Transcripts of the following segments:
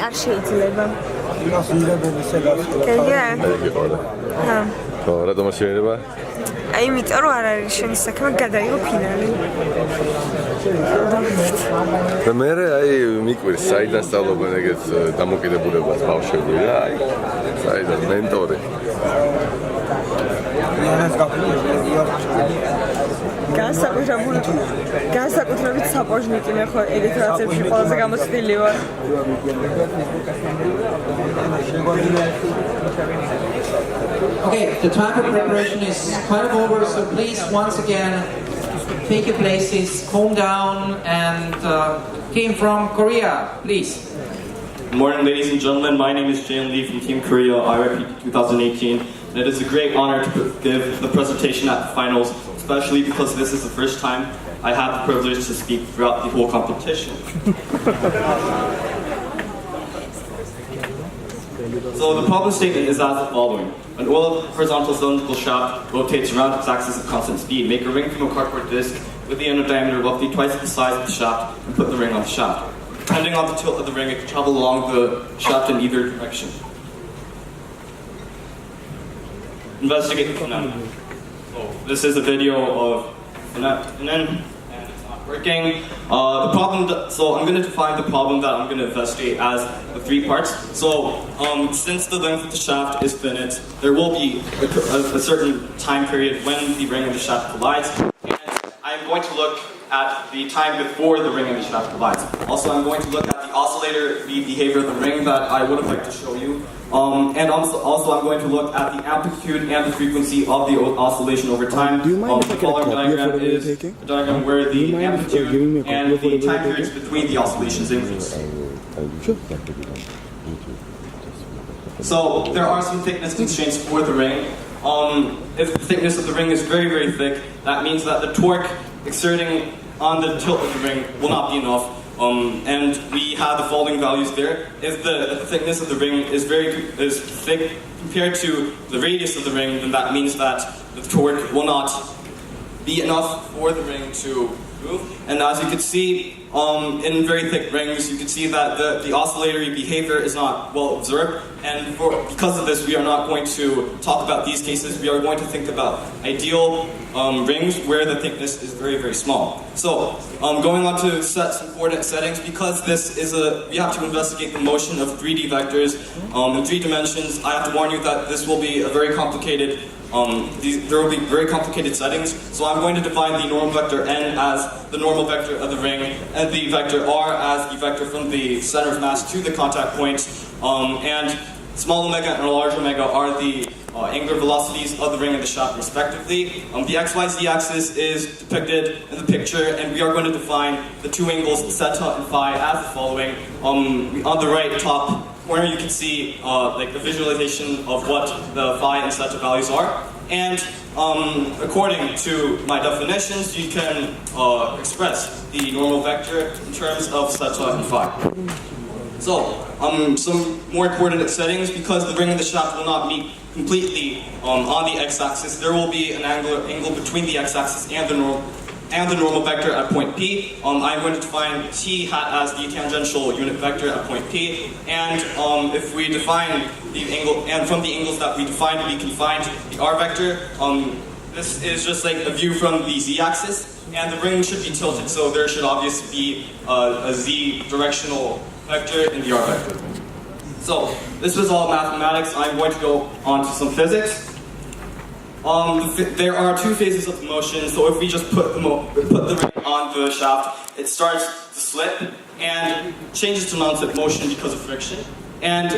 არ შეიძლება. ხო, რატომ არ შეიძლება? აი, იმიტომ რომ არ არის შენი საქმე გადაიღო ფინალი. და მე აი მიკვირს საიდან სწავლობენ ეგეთ დამოკიდებულებას ბავშვები რა, აი საიდან მენტორი. განსაკუთრებით საპოჟნიკი მე ხო ეგეთ რაღაცებში ყველაზე გამოცდილი ვარ. Okay, the time for preparation is kind of over, so please once again take your places, calm down, and team from Korea, please. Good morning, ladies and gentlemen. My name is Jayon Lee from Team Korea IRP 2018. And it is a great honor to give the presentation at the finals, especially because this is the first time I have the privilege to speak throughout the whole competition. So the problem statement is as the following. An oiled horizontal cylindrical shaft rotates around its axis at constant speed. Make a ring from a cardboard disc with the inner diameter roughly twice the size of the shaft and put the ring on the shaft. Depending on the tilt of the ring, it can travel along the shaft in either direction. Investigate the phenomenon. So this is a video of phenomenon, and it's not working. So I'm going to define the problem that I'm going to investigate as the three parts. So since the length of the shaft is finite, there will be a certain time period when the ring and the shaft collides. And I'm going to look at the time before the ring and the shaft collides. Also, I'm going to look at the oscillator, the behavior of the ring that I would have liked to show you. And also I'm going to look at the amplitude and the frequency of the oscillation over time. Do you mind if I the get a following copy of diagram whatever you're is taking? a diagram where the amplitude giving me a copy and of the whatever time you're periods taking? between the oscillations increase. Sure. So there are some thickness constraints for the ring. If the thickness of the ring is very, very thick, that means that the torque exerting on the tilt of the ring will not be enough. And we have the following values there. If the thickness of the ring is thick compared to the radius of the ring, then that means that the torque will not be enough for the ring to move. And as you can see, in very thick rings, you can see that the oscillatory behavior is not well observed. And because of this, we are not going to talk about these cases. We are going to think about ideal rings where the thickness is very, very small. So going on to set some coordinate settings, because this is we have to investigate the motion of 3D vectors in 3 dimensions. I have to warn you that this will be a very complicated there will be very complicated settings, so I'm going to define the normal vector n as the normal vector of the ring, and the vector r as the vector from the center of mass to the contact point, and small omega and large omega are the angular velocities of the ring and the shaft respectively. The xyz axis is depicted in the picture, and we are going to define the two angles theta and phi as the following. On the right top corner you can see like a visualization of what the phi and theta values are, and according to my definitions you can express the normal vector in terms of theta and phi. So some more coordinate settings. Because the ring and the shaft will not meet completely on the x-axis, there will be an angle between the x-axis and the normal vector at point P. I'm going to define t hat as the tangential unit vector at point P, and if we define the angle, and from the angles that we defined, we can find the r vector. This is just like a view from the z-axis, and the ring should be tilted, so there should obviously be a z directional vector in the r vector. So this was all mathematics. I'm going to go on to some physics. There are two phases of the motion, so if we just put the ring on the shaft, it starts to slip and changes to non-slip motion because of friction. And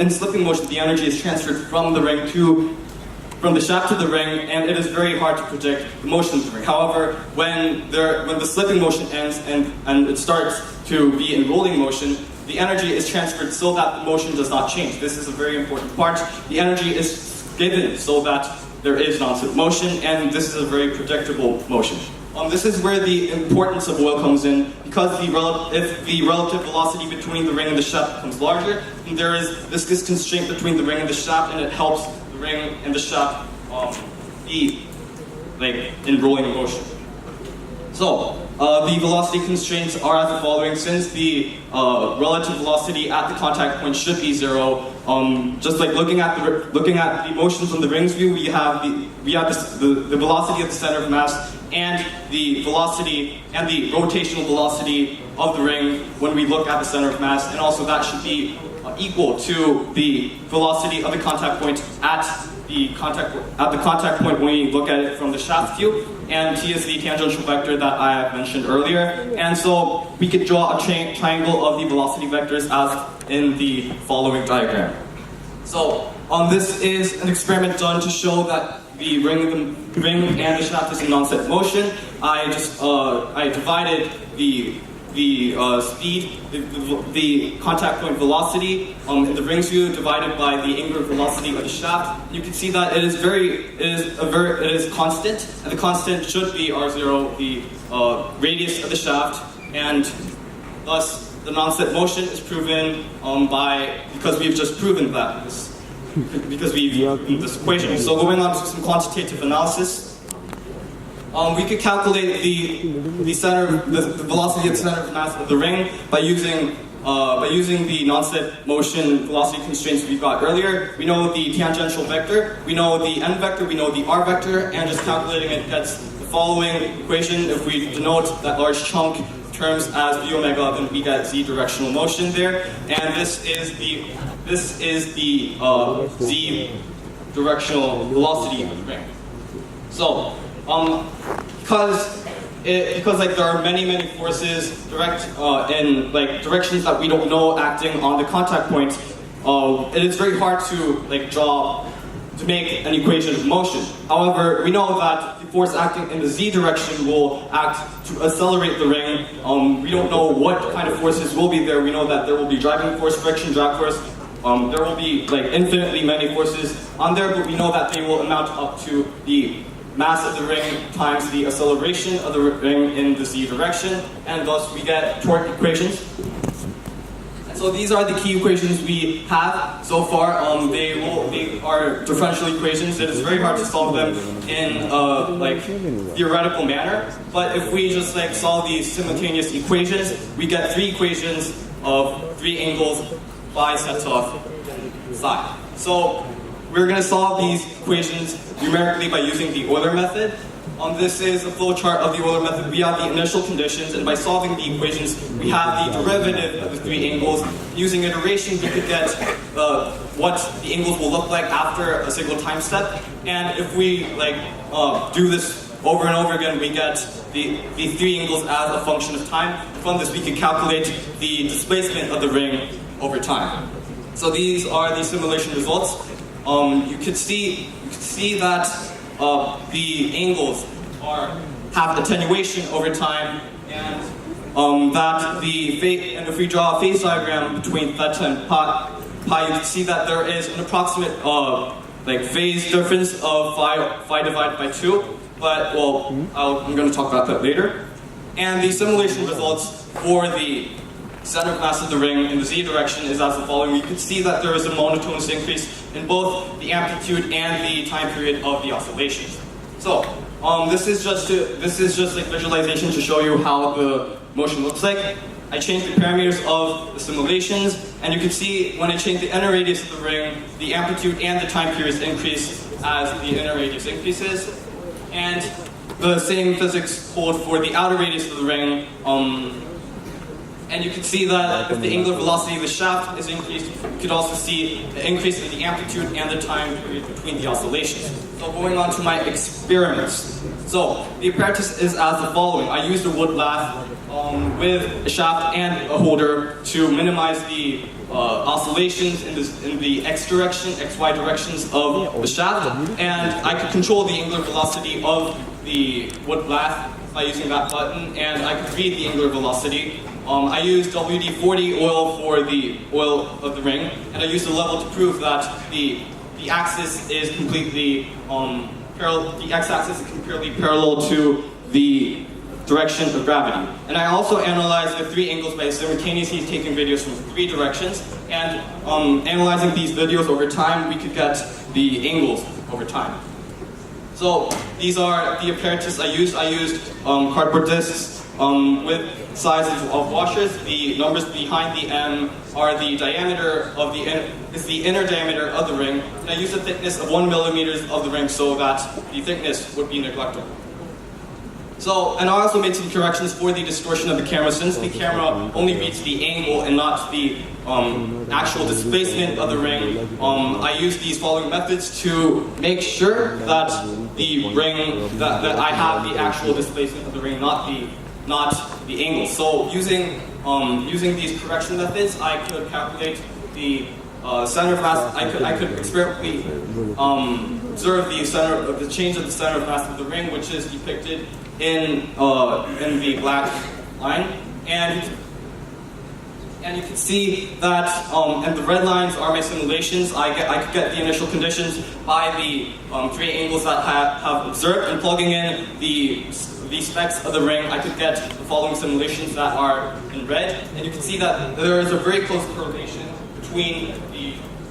in slipping motion, the energy is transferred from the shaft to the ring, and it is very hard to predict the motion of the ring. However, when the slipping motion ends and it starts to be in rolling motion, the energy is transferred so that the motion does not change. This is a very important part. The energy is given so that there is non-slip motion, and this is a very predictable motion. This is where the importance of oil comes in, because if the relative velocity between the ring and the shaft becomes larger, then there is this constraint between the ring and the shaft, and it helps the ring and the shaft be like in rolling motion. So the velocity constraints are as the following. Since the relative velocity at the contact point should be 0, just like looking at the motion from the rings view, we have the velocity at the center of mass and the velocity and the rotational velocity of the ring when we look at the center of mass, and also that should be equal to the velocity of the contact point at the contact point when we look at it from the shaft view, and t is the tangential vector that I have mentioned earlier. And so we could draw a triangle of the velocity vectors as in the following diagram. So this is an experiment done to show that the ring and the shaft is in non-set motion. I divided the speed, the contact point velocity in the rings view divided by the angular velocity of the shaft. You can see that it is constant, and the constant should be r0, the radius of the shaft, and thus the non-set motion is proven because we've just proven that because we've used this equation. So going on to some quantitative analysis. We could calculate the velocity at the center of mass of the ring by using the non-set motion velocity constraints we got earlier. We know the tangential vector, we know the n vector, we know the r vector, and just calculating it gets the following equation. If we denote that large chunk terms as v omega, then we get z directional motion there, and this is the z directional velocity of the ring. So because like there are many forces in like directions that we don't know acting on the contact point, it is very hard to make an equation of motion. However, we know that the force acting in the z direction will act to accelerate the ring. We don't know what kind of forces will be there. We know that there will be driving force, friction, drag force. There will be like infinitely many forces on there, but we know that they will amount up to the mass of the ring times the acceleration of the ring in the z direction, and thus we get torque equations. And so these are the key equations we have so far. They are differential equations. It is very hard to solve them in a theoretical manner. But if we just solve these simultaneous equations, we get 3 equations of 3 angles by sets of psi. So we're going to solve these equations numerically by using the Euler method. This is a flowchart of the Euler method. We have the initial conditions, and by solving the equations, we have the derivative of the 3 angles. Using iteration, we could get what the angles will look like after a single time step. And if we do this over and over again, we get the 3 angles as a function of time. From this, we can calculate the displacement of the ring over time. So these are the simulation results. You could see that the angles have attenuation over time, and that and if we draw a phase diagram between theta and pi, you can see that there is an approximate phase difference of phi divided by 2. But I'm going to talk about that later. And the simulation results for the center of mass of the ring in the z direction is as the following. You can see that there is a monotonous increase in both the amplitude and the time period of the oscillations. So this is just visualization to show you how the motion looks like. I changed the parameters of the simulations, and you can see when I change the inner radius of the ring, the amplitude and the time periods increase as the inner radius increases. And the same physics hold for the outer radius of the ring. And you can see that if the angular velocity of the shaft is increased, you could also see the increase in the amplitude and the time period between the oscillations. So going on to my experiments. So the apparatus is as the following. I used a wood lathe with a shaft and a holder to minimize the oscillations in the x direction, xy directions of the shaft, and I could control the angular velocity of the wood lathe by using that button, and I could read the angular velocity. I used WD-40 oil for the oil of the ring, and I used a level to prove that the axis is completely parallel. The x-axis is completely parallel to the direction of gravity. And I also analyzed the 3 angles by simultaneously taking videos from 3 directions, and analyzing these videos over time, we could get the angles over time. So these are the apparatus I used. I used cardboard discs with sizes of washers. The numbers behind the M are the diameter of is the inner diameter of the ring. And I use a thickness of 1 millimeter of the ring so that the thickness would be neglectable. So, and I also made some corrections for the distortion of the camera. Since the camera only reads the angle and not the actual displacement of the ring, I use these following methods to make sure that the ring, that I have the actual displacement of the ring, not the angle. So using these correction methods, I could calculate the center of mass. I could experimentally observe the change of the center of mass of the ring, which is depicted in the black line, and you can see that, and the red lines are my simulations. I could get the initial conditions by the 3 angles that I have observed, and plugging in the specs of the ring, I could get the following simulations that are in red, and you can see that there is a very close correlation between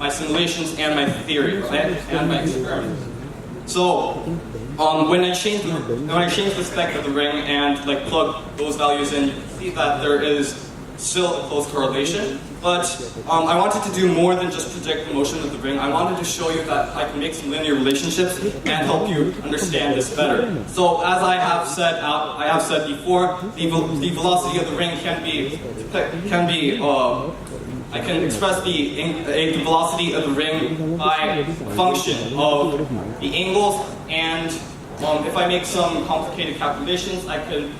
my simulations and my theory, and my experiments. So, when I change the spec of the ring and plug those values in, you can see that there is still a close correlation. But I wanted to do more than just predict the motion of the ring. I wanted to show you that I can make some linear relationships and help you understand this better. So, as I have said before, the velocity of the ring I can express the velocity of the ring by function of the angles, and if I make some complicated calculations, I could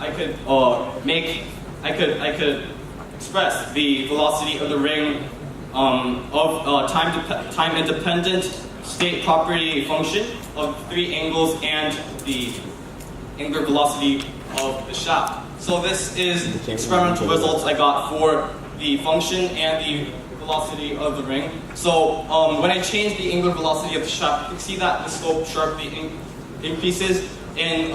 express the velocity of the ring of time independent state property function of 3 angles and the angular velocity of the shaft. So this is the experimental results I got for the function and the velocity of the ring. So when I change the angular velocity of the shaft, you can see that the slope sharply increases in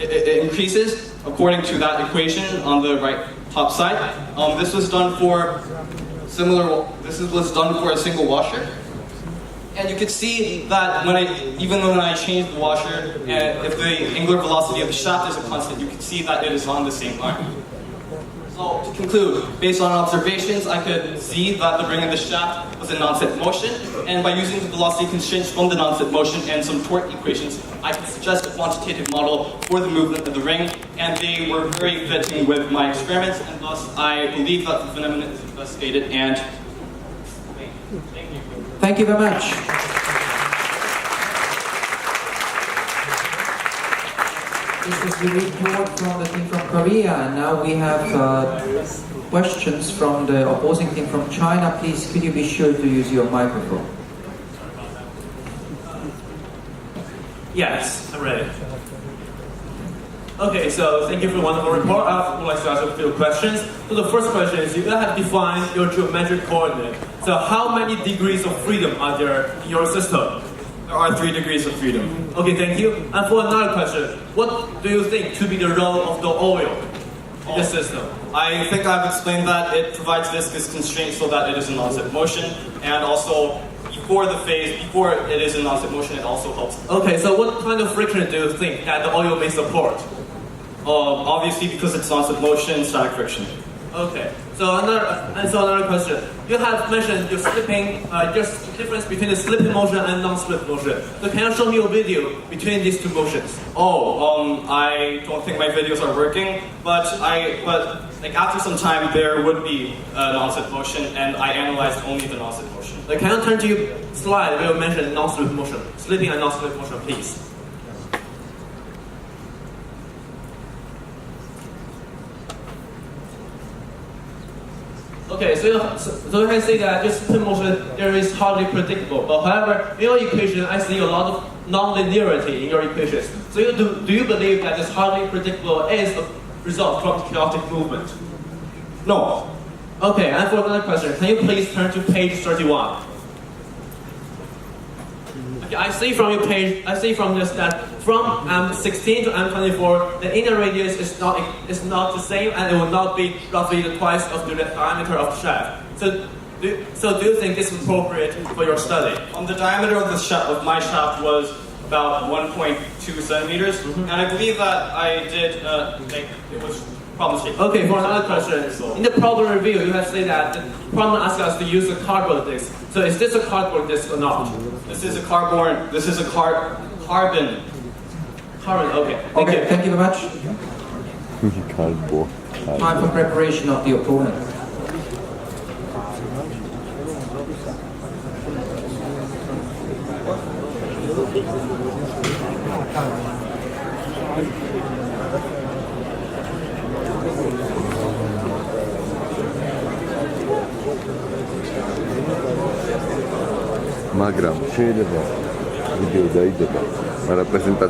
it increases according to that equation on the right top side. This was done for a single washer. And you can see that even when I change the washer, if the angular velocity of the shaft is a constant, you can see that it is on the same line. So to conclude, based on observations, I could see that the ring of the shaft was in non-set motion, and by using the velocity constraints from the non-set motion and some torque equations, I could suggest a quantitative model for the movement of the ring, and they were very fitting with my experiments, and thus I believe that the phenomenon is investigated, and thank you. Thank you very much. This is the report from the team from Korea, and now we have questions from the opposing team from China. Please, could you be sure to use your microphone? Yes, I'm ready. Okay, so thank you for the wonderful report. I would like to ask a few questions. So the first question is, you have defined your geometric coordinate. So how many degrees of freedom are there in your system? There are 3 degrees of freedom. Okay, thank you. And for another question, what do you think to be the role of the oil in the system? I think I've explained that it provides viscous constraints so that it is in non-set motion, and also before it is in non-set motion, it also helps. Okay, so what kind of friction do you think that the oil may support? Obviously, because it's non-set motion, static friction. Okay, so another question. You have mentioned your slipping, just the difference between the slipping motion and non-slip motion. So can you show me a video between these 2 motions? I don't think my videos are working, but after some time there would be a non-slip motion, and I analyzed only the non-slip motion. Can you turn to your slide where you mentioned non-slip motion, slipping and non-slip motion, please? Okay, so you can see that this spin motion there is hardly predictable. But however, in your equation, I see a lot of non-linearity in your equations. So do you believe that this hardly predictable is a result from chaotic movement? No. Okay, and for another question, can you please turn to page 31? Okay, I see from this that from M16 to M24, the inner radius is not the same, and it will not be roughly the twice of the diameter of the shaft. So do you think this is appropriate for your study? The diameter of my shaft was about 1.2 centimeters, and I believe that I did, it was problem statement. Okay, for another question. In the problem review, you have said that the problem asked us to use a cardboard disc. So is this a cardboard disc or not? This is a carbon. Carbon, okay. Okay, thank you very much. Cardboard. Time for preparation of the opponent. მაგრამ შეიძლება ვიდეო დაიდება, მაგრამ პრეზენტაცია